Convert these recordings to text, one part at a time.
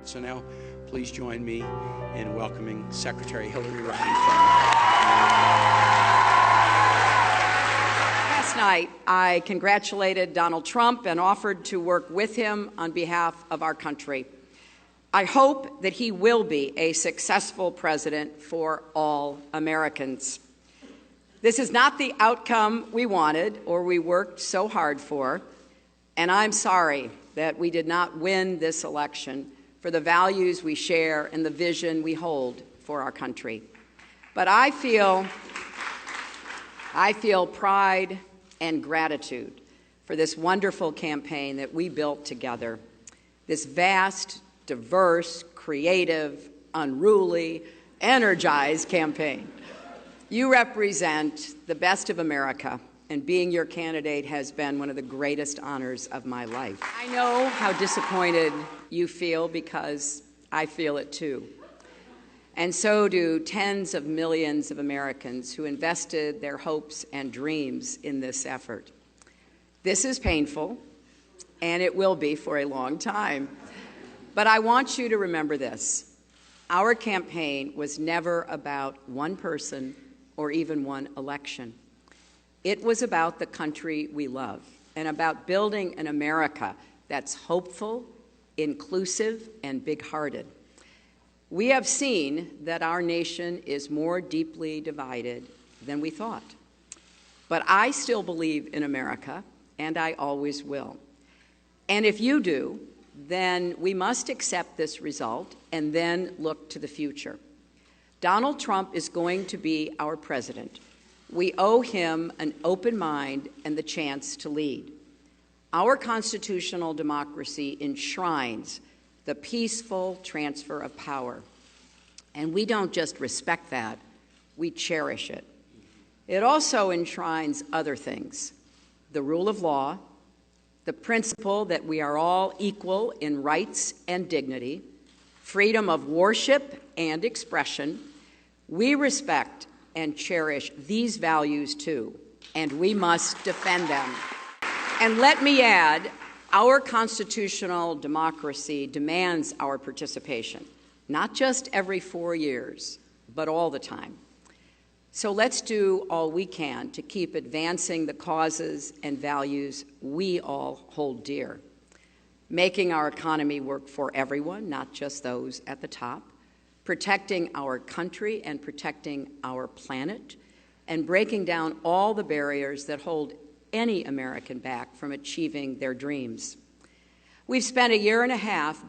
So now, please join me in welcoming Secretary Hillary Rodham. Last night, I congratulated Donald Trump and offered to work with him on behalf of our country. I hope that he will be a successful president for all Americans. This is not the outcome we wanted or we worked so hard for, and I'm sorry that we did not win this election for the values we share and the vision we hold for our country. But I feel pride and gratitude for this wonderful campaign that we built together, this vast, diverse, creative, unruly, energized campaign. You represent the best of America, and being your candidate has been one of the greatest honors of my life. I know how disappointed you feel because I feel it too. And so do tens of millions of Americans who invested their hopes and dreams in this effort. This is painful, and it will be for a long time. But I want you to remember this. Our campaign was never about one person or even one election. It was about the country we love and about building an America that's hopeful, inclusive, and big-hearted. We have seen that our nation is more deeply divided than we thought. But I still believe in America, and I always will. And if you do, then we must accept this result and then look to the future. Donald Trump is going to be our president. We owe him an open mind and the chance to lead. Our constitutional democracy enshrines the peaceful transfer of power. And we don't just respect that, we cherish it. It also enshrines other things: the rule of law, the principle that we are all equal in rights and dignity, freedom of worship and expression. We respect and cherish these values too, and we must defend them. And let me add, our constitutional democracy demands our participation, not just every 4 years, but all the time. So let's do all we can to keep advancing the causes and values we all hold dear, making our economy work for everyone, not just those at the top, protecting our country and protecting our planet, and breaking down all the barriers that hold any American back from achieving their dreams. We've spent a year and a half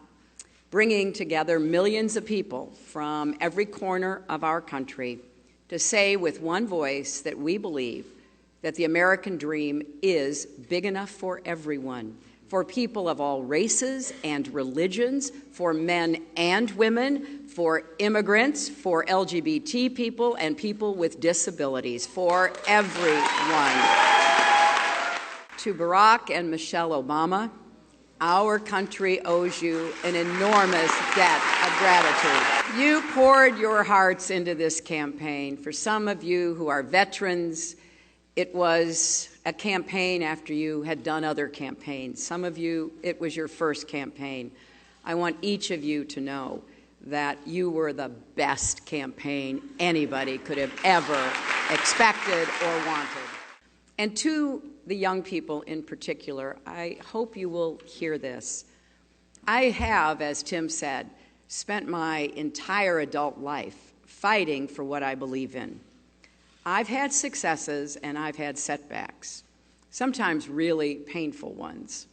bringing together millions of people from every corner of our country to say with one voice that we believe that the American dream is big enough for everyone, for people of all races and religions, for men and women, for immigrants, for LGBT people, and people with disabilities, for everyone. To Barack and Michelle Obama, our country owes you an enormous debt of gratitude. You poured your hearts into this campaign. For some of you who are veterans, it was a campaign after you had done other campaigns. Some of you, it was your first campaign. I want each of you to know that you were the best campaign anybody could have ever expected or wanted. And to the young people in particular, I hope you will hear this. I have, as Tim said, spent my entire adult life fighting for what I believe in. I've had successes and I've had setbacks, sometimes really painful ones.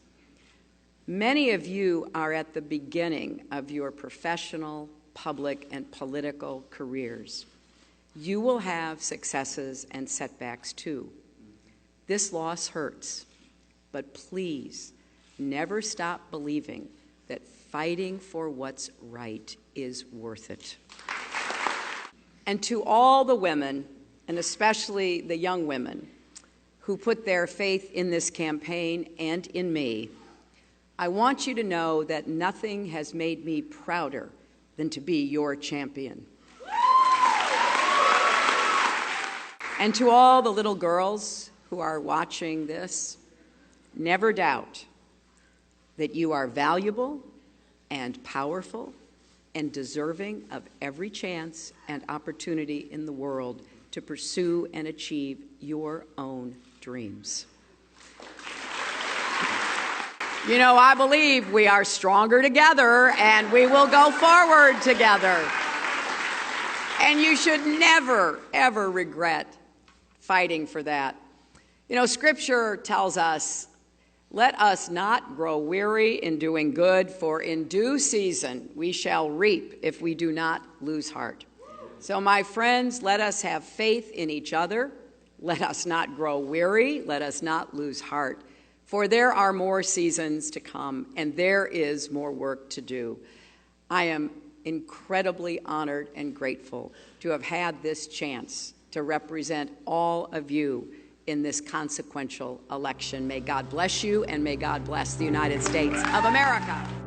Many of you are at the beginning of your professional, public, and political careers. You will have successes and setbacks too. This loss hurts, but please never stop believing that fighting for what's right is worth it. And to all the women, and especially the young women, who put their faith in this campaign and in me, I want you to know that nothing has made me prouder than to be your champion. And to all the little girls who are watching this, never doubt that you are valuable and powerful and deserving of every chance and opportunity in the world to pursue and achieve your own dreams. You know, I believe we are stronger together and we will go forward together. And you should never, ever regret fighting for that. You know, Scripture tells us, let us not grow weary in doing good, for in due season we shall reap if we do not lose heart. So, my friends, let us have faith in each other. Let us not grow weary. Let us not lose heart. For there are more seasons to come, and there is more work to do. I am incredibly honored and grateful to have had this chance to represent all of you in this consequential election. May God bless you, and may God bless the United States of America.